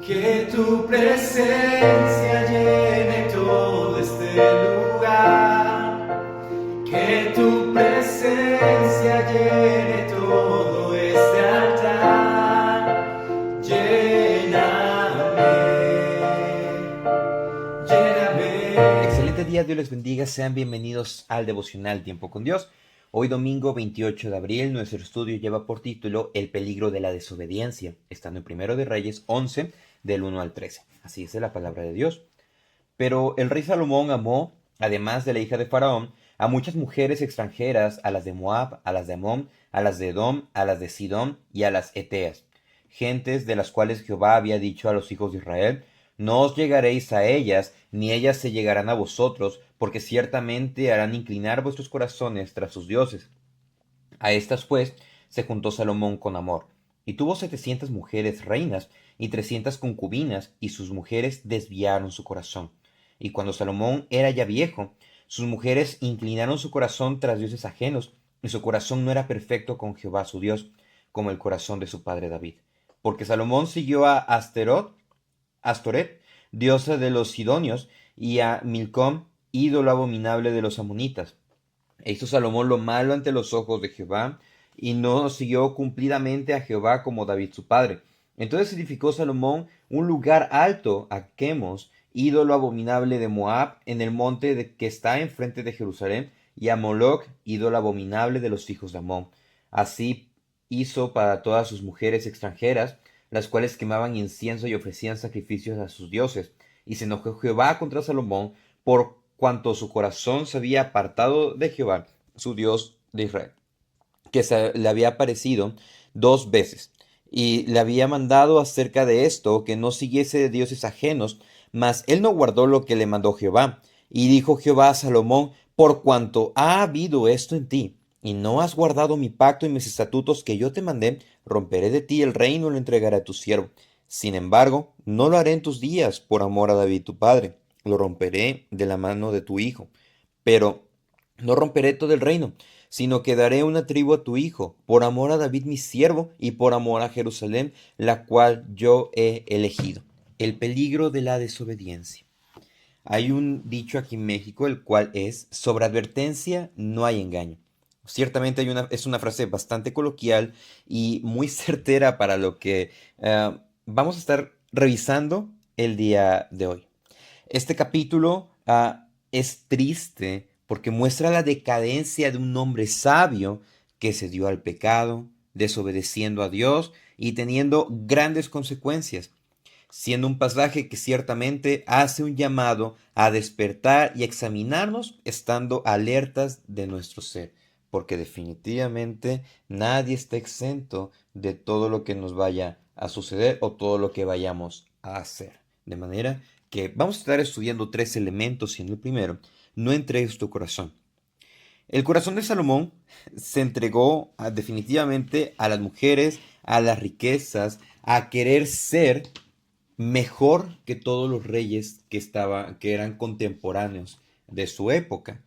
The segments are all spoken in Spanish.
Que tu presencia llene todo este lugar. Que tu presencia llene todo este altar. Lléname. Excelente día, Dios les bendiga, sean bienvenidos al devocional Tiempo con Dios. Hoy domingo 28 de abril nuestro estudio lleva por título El peligro de la desobediencia, estando en Primero de Reyes 11 del 1 al 13. Así dice la palabra de Dios. Pero el rey Salomón amó, además de la hija de Faraón, a muchas mujeres extranjeras, a las de Moab, a las de Amón, a las de Edom, a las de Sidón y a las Eteas, gentes de las cuales Jehová había dicho a los hijos de Israel: no os llegaréis a ellas, ni ellas se llegarán a vosotros, porque ciertamente harán inclinar vuestros corazones tras sus dioses. A estas pues se juntó Salomón con Amor, y tuvo 700 mujeres reinas y 300 concubinas, y sus mujeres desviaron su corazón. Y cuando Salomón era ya viejo, sus mujeres inclinaron su corazón tras dioses ajenos, y su corazón no era perfecto con Jehová su Dios, como el corazón de su padre David. Porque Salomón siguió a Astoret, diosa de los sidonios, y a Milcom, ídolo abominable de los amonitas. E hizo Salomón lo malo ante los ojos de Jehová, y no siguió cumplidamente a Jehová como David su padre. Entonces edificó Salomón un lugar alto a Chemos, ídolo abominable de Moab, en el monte que está enfrente de Jerusalén, y a Moloc, ídolo abominable de los hijos de Amón. Así hizo para todas sus mujeres extranjeras, las cuales quemaban incienso y ofrecían sacrificios a sus dioses. Y se enojó Jehová contra Salomón por cuanto su corazón se había apartado de Jehová, su Dios de Israel, que le había aparecido 2 veces, y le había mandado acerca de esto que no siguiese de dioses ajenos, mas él no guardó lo que le mandó Jehová. Y dijo Jehová a Salomón: por cuanto ha habido esto en ti, y no has guardado mi pacto y mis estatutos que yo te mandé, romperé de ti el reino y lo entregaré a tu siervo. Sin embargo, no lo haré en tus días por amor a David tu padre, lo romperé de la mano de tu hijo. Pero no romperé todo el reino, sino que daré una tribu a tu hijo, por amor a David mi siervo, y por amor a Jerusalén, la cual yo he elegido. El peligro de la desobediencia. Hay un dicho aquí en México, el cual es: sobre advertencia no hay engaño. Ciertamente es una frase bastante coloquial y muy certera para lo que vamos a estar revisando el día de hoy. Este capítulo es triste porque muestra la decadencia de un hombre sabio que se dio al pecado, desobedeciendo a Dios y teniendo grandes consecuencias, siendo un pasaje que ciertamente hace un llamado a despertar y examinarnos estando alertas de nuestro ser, porque definitivamente nadie está exento de todo lo que nos vaya a suceder o todo lo que vayamos a hacer. De manera que vamos a estar estudiando 3 elementos, y en el primero: no entregues tu corazón. El corazón de Salomón se entregó definitivamente a las mujeres, a las riquezas, a querer ser mejor que todos los reyes que eran contemporáneos de su época.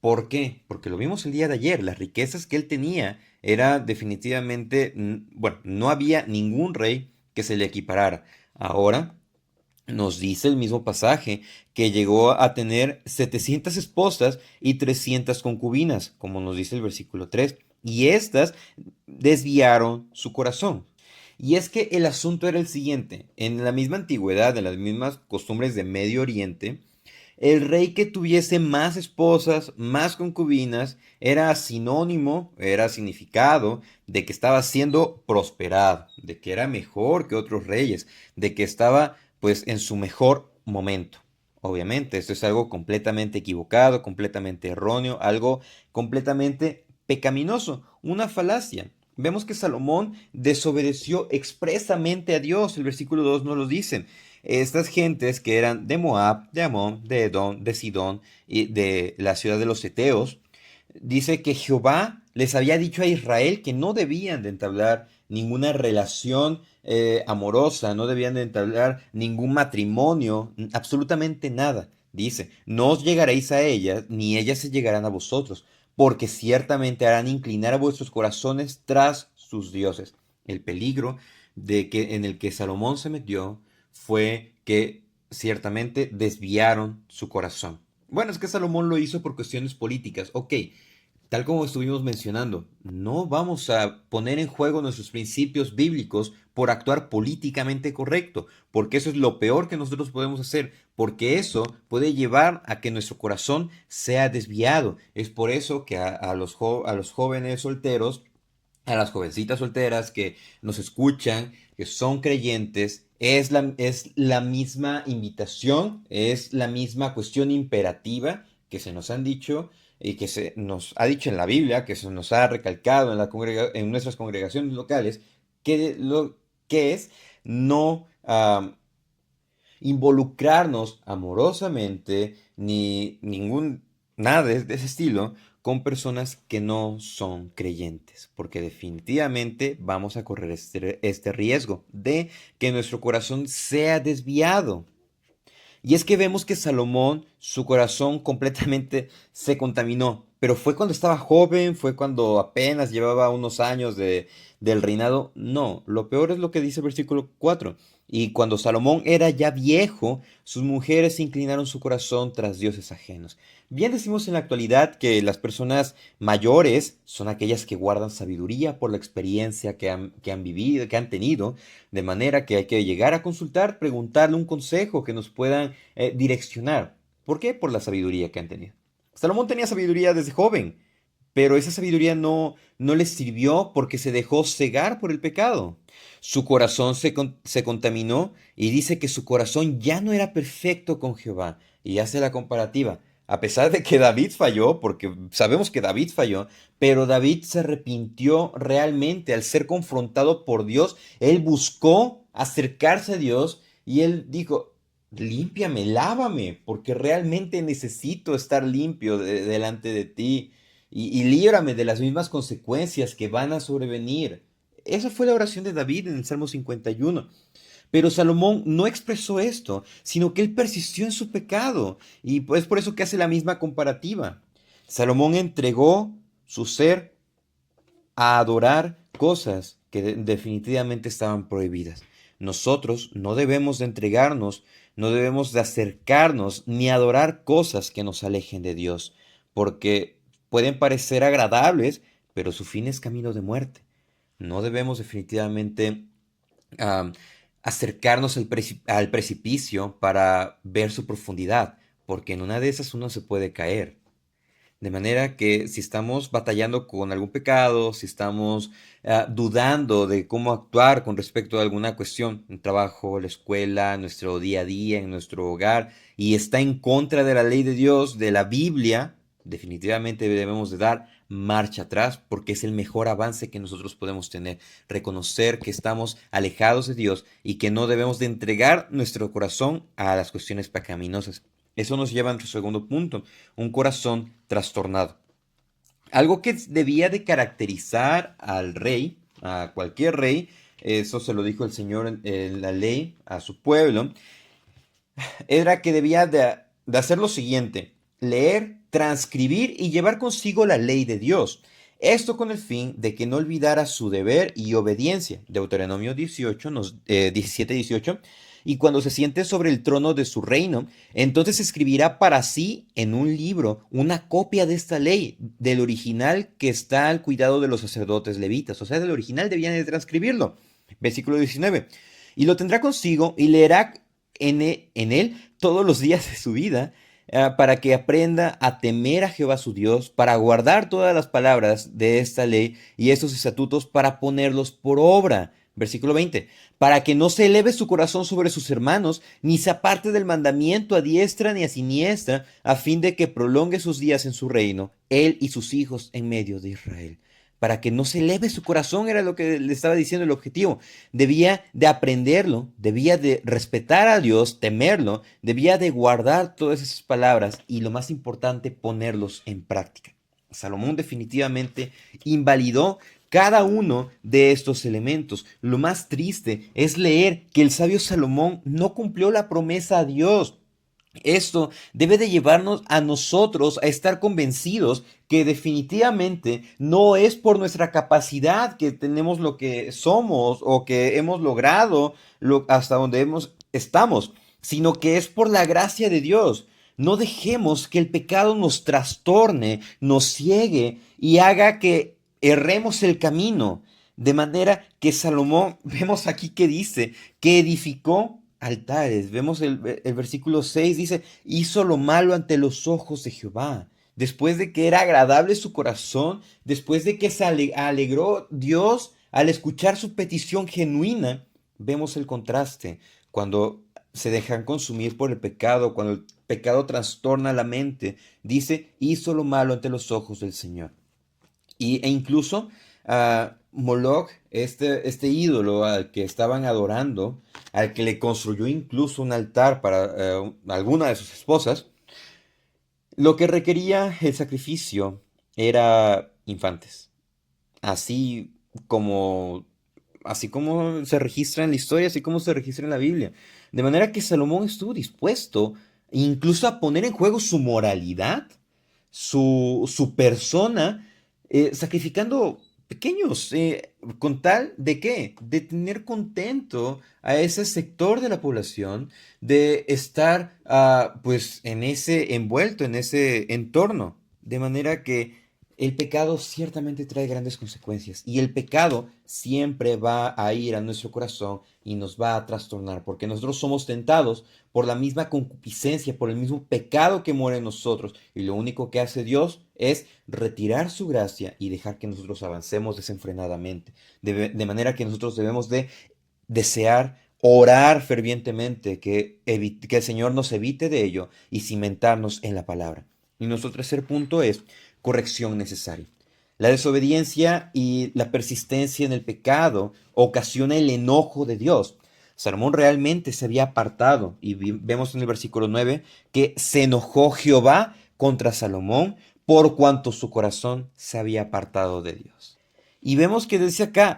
¿Por qué? Porque lo vimos el día de ayer, las riquezas que él tenía era definitivamente, bueno, no había ningún rey que se le equiparara. Ahora nos dice el mismo pasaje que llegó a tener 700 esposas y 300 concubinas, como nos dice el versículo 3, y estas desviaron su corazón. Y es que el asunto era el siguiente: en la misma antigüedad, en las mismas costumbres de Medio Oriente, el rey que tuviese más esposas, más concubinas, era sinónimo, era significado de que estaba siendo prosperado, de que era mejor que otros reyes, de que estaba pues en su mejor momento. Obviamente, esto es algo completamente equivocado, completamente erróneo, algo completamente pecaminoso, una falacia. Vemos que Salomón desobedeció expresamente a Dios. El versículo 2 nos lo dice. Estas gentes que eran de Moab, de Amón, de Edom, de Sidón y de la ciudad de los Eteos, dice que Jehová les había dicho a Israel que no debían de entablar ninguna relación amorosa, no debían de entablar ningún matrimonio, absolutamente nada. Dice: no os llegaréis a ellas, ni ellas se llegarán a vosotros, porque ciertamente harán inclinar a vuestros corazones tras sus dioses. El peligro en el que Salomón se metió fue que ciertamente desviaron su corazón. Bueno, es que Salomón lo hizo por cuestiones políticas. Ok, tal como estuvimos mencionando, no vamos a poner en juego nuestros principios bíblicos por actuar políticamente correcto, porque eso es lo peor que nosotros podemos hacer, porque eso puede llevar a que nuestro corazón sea desviado. Es por eso que a los jóvenes solteros, a las jovencitas solteras que nos escuchan, que son creyentes, es la misma invitación, es la misma cuestión imperativa que se nos han dicho y que se nos ha dicho en la Biblia, que se nos ha recalcado en nuestras congregaciones locales, que lo que es no involucrarnos amorosamente ni nada de ese estilo con personas que no son creyentes, porque definitivamente vamos a correr este riesgo de que nuestro corazón sea desviado. Y es que vemos que Salomón, su corazón completamente se contaminó, pero fue cuando estaba joven, fue cuando apenas llevaba unos años del reinado. No, lo peor es lo que dice el versículo 4. Y cuando Salomón era ya viejo, sus mujeres inclinaron su corazón tras dioses ajenos. Bien decimos en la actualidad que las personas mayores son aquellas que guardan sabiduría por la experiencia que han vivido, que han tenido, de manera que hay que llegar a consultar, preguntarle un consejo que nos puedan direccionar. ¿Por qué? Por la sabiduría que han tenido. Salomón tenía sabiduría desde joven, pero esa sabiduría no le sirvió porque se dejó cegar por el pecado. Su corazón se contaminó y dice que su corazón ya no era perfecto con Jehová. Y hace la comparativa. A pesar de que David falló, porque sabemos que David falló, pero David se arrepintió realmente al ser confrontado por Dios. Él buscó acercarse a Dios y él dijo, límpiame, lávame, porque realmente necesito estar limpio delante de ti y líbrame de las mismas consecuencias que van a sobrevenir. Esa fue la oración de David en el Salmo 51. Pero Salomón no expresó esto, sino que él persistió en su pecado. Y pues por eso que hace la misma comparativa. Salomón entregó su ser a adorar cosas que definitivamente estaban prohibidas. Nosotros no debemos de entregarnos, no debemos de acercarnos ni adorar cosas que nos alejen de Dios, porque pueden parecer agradables, pero su fin es camino de muerte. No debemos definitivamente am, acercarnos al precipicio para ver su profundidad, porque en una de esas uno se puede caer. De manera que si estamos batallando con algún pecado, si estamos dudando de cómo actuar con respecto a alguna cuestión, un trabajo, la escuela, nuestro día a día, en nuestro hogar, y está en contra de la ley de Dios, de la Biblia, definitivamente debemos de dar marcha atrás porque es el mejor avance que nosotros podemos tener. Reconocer que estamos alejados de Dios y que no debemos de entregar nuestro corazón a las cuestiones pecaminosas. Eso nos lleva a nuestro segundo punto, un corazón trastornado. Algo que debía de caracterizar al rey, a cualquier rey, eso se lo dijo el Señor en la ley a su pueblo, era que debía de hacer lo siguiente: leer, transcribir y llevar consigo la ley de Dios. Esto con el fin de que no olvidara su deber y obediencia. Deuteronomio 17-18. Y cuando se siente sobre el trono de su reino, entonces escribirá para sí en un libro una copia de esta ley, del original que está al cuidado de los sacerdotes levitas. O sea, del original debían de transcribirlo. Versículo 19. Y lo tendrá consigo y leerá en él todos los días de su vida, para que aprenda a temer a Jehová su Dios, para guardar todas las palabras de esta ley y estos estatutos para ponerlos por obra. Versículo 20, para que no se eleve su corazón sobre sus hermanos, ni se aparte del mandamiento a diestra ni a siniestra, a fin de que prolongue sus días en su reino, él y sus hijos en medio de Israel. Para que no se eleve su corazón, era lo que le estaba diciendo el objetivo. Debía de aprenderlo, debía de respetar a Dios, temerlo, debía de guardar todas esas palabras y lo más importante, ponerlos en práctica. Salomón definitivamente invalidó cada uno de estos elementos. Lo más triste es leer que el sabio Salomón no cumplió la promesa a Dios. Esto debe de llevarnos a nosotros a estar convencidos que definitivamente no es por nuestra capacidad que tenemos lo que somos o que hemos logrado hasta donde hemos estamos, sino que es por la gracia de Dios. No dejemos que el pecado nos trastorne, nos ciegue y haga que erremos el camino. De manera que Salomón, vemos aquí que dice, que edificó altares. Vemos el versículo 6, dice, hizo lo malo ante los ojos de Jehová. Después de que era agradable su corazón, después de que se alegró Dios al escuchar su petición genuina, vemos el contraste cuando se dejan consumir por el pecado, cuando el pecado trastorna la mente, dice, hizo lo malo ante los ojos del Señor. E incluso Moloch, este ídolo al que estaban adorando, al que le construyó incluso un altar para alguna de sus esposas, lo que requería el sacrificio era infantes. Así como, así como se registra en la historia, así como se registra en la Biblia. De manera que Salomón estuvo dispuesto incluso a poner en juego su moralidad, su persona, sacrificando pequeños, con tal de qué, de tener contento a ese sector de la población, de estar pues en ese envuelto, en ese entorno. De manera que el pecado ciertamente trae grandes consecuencias y el pecado siempre va a ir a nuestro corazón y nos va a trastornar porque nosotros somos tentados por la misma concupiscencia, por el mismo pecado que muere en nosotros y lo único que hace Dios es retirar su gracia y dejar que nosotros avancemos desenfrenadamente. De manera que nosotros debemos de desear, orar fervientemente que el Señor nos evite de ello y cimentarnos en la palabra. Y nuestro tercer punto es corrección necesaria. La desobediencia y la persistencia en el pecado ocasiona el enojo de Dios. Salomón realmente se había apartado y vemos en el versículo 9 que se enojó Jehová contra Salomón por cuanto su corazón se había apartado de Dios. Y vemos que dice acá,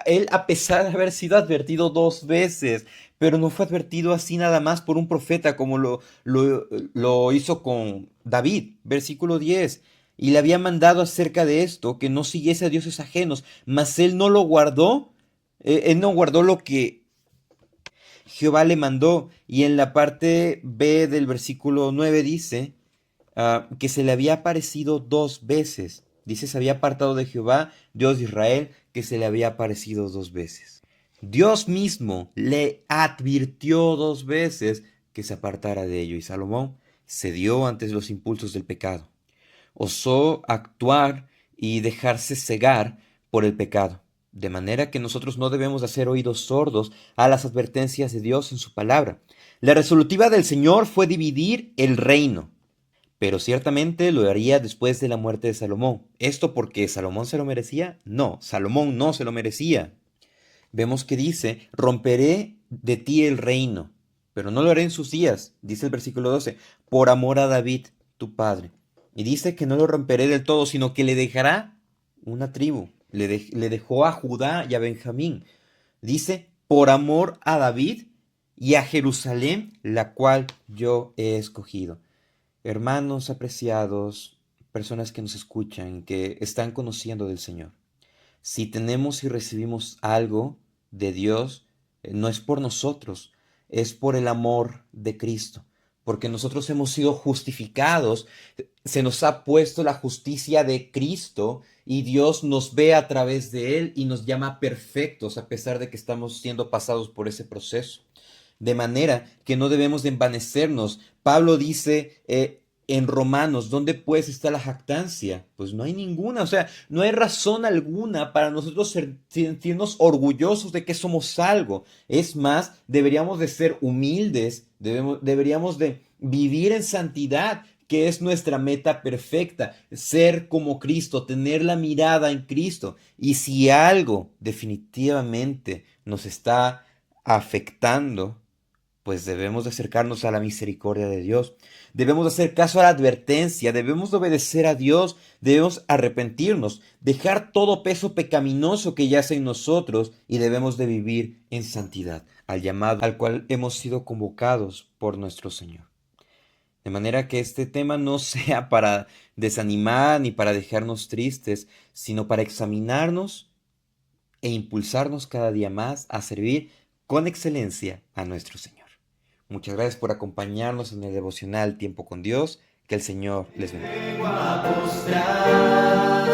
él a pesar de haber sido advertido 2 veces, pero no fue advertido así nada más por un profeta como lo hizo con David, versículo 10. Y le había mandado acerca de esto, que no siguiese a dioses ajenos, mas él no lo guardó, él no guardó lo que Jehová le mandó. Y en la parte B del versículo 9 dice que se le había aparecido 2 veces. Dice, se había apartado de Jehová, Dios de Israel, que se le había aparecido 2 veces. Dios mismo le advirtió 2 veces que se apartara de ello y Salomón cedió ante los impulsos del pecado. Osó actuar y dejarse cegar por el pecado. De manera que nosotros no debemos hacer oídos sordos a las advertencias de Dios en su palabra. La resolutiva del Señor fue dividir el reino, pero ciertamente lo haría después de la muerte de Salomón. ¿Esto porque Salomón se lo merecía? No, Salomón no se lo merecía. Vemos que dice, romperé de ti el reino, pero no lo haré en sus días, dice el versículo 12, por amor a David, tu padre. Y dice que no lo romperé del todo, sino que le dejará una tribu. Le dejó a Judá y a Benjamín. Dice, por amor a David y a Jerusalén, la cual yo he escogido. Hermanos apreciados, personas que nos escuchan, que están conociendo del Señor. Si tenemos y recibimos algo de Dios, no es por nosotros, es por el amor de Cristo. Porque nosotros hemos sido justificados, se nos ha puesto la justicia de Cristo y Dios nos ve a través de Él y nos llama perfectos a pesar de que estamos siendo pasados por ese proceso. De manera que no debemos de envanecernos. Pablo dice en Romanos, ¿dónde pues está la jactancia? Pues no hay ninguna, o sea, no hay razón alguna para nosotros sentirnos orgullosos de que somos algo. Es más, deberíamos de ser humildes, deberíamos de vivir en santidad, que es nuestra meta perfecta, ser como Cristo, tener la mirada en Cristo. Y si algo definitivamente nos está afectando, pues debemos de acercarnos a la misericordia de Dios. Debemos hacer caso a la advertencia, debemos de obedecer a Dios, debemos arrepentirnos, dejar todo peso pecaminoso que yace en nosotros y debemos de vivir en santidad, al llamado al cual hemos sido convocados por nuestro Señor. De manera que este tema no sea para desanimar ni para dejarnos tristes, sino para examinarnos e impulsarnos cada día más a servir con excelencia a nuestro Señor. Muchas gracias por acompañarnos en el devocional Tiempo con Dios. Que el Señor les bendiga. Vengo a postrar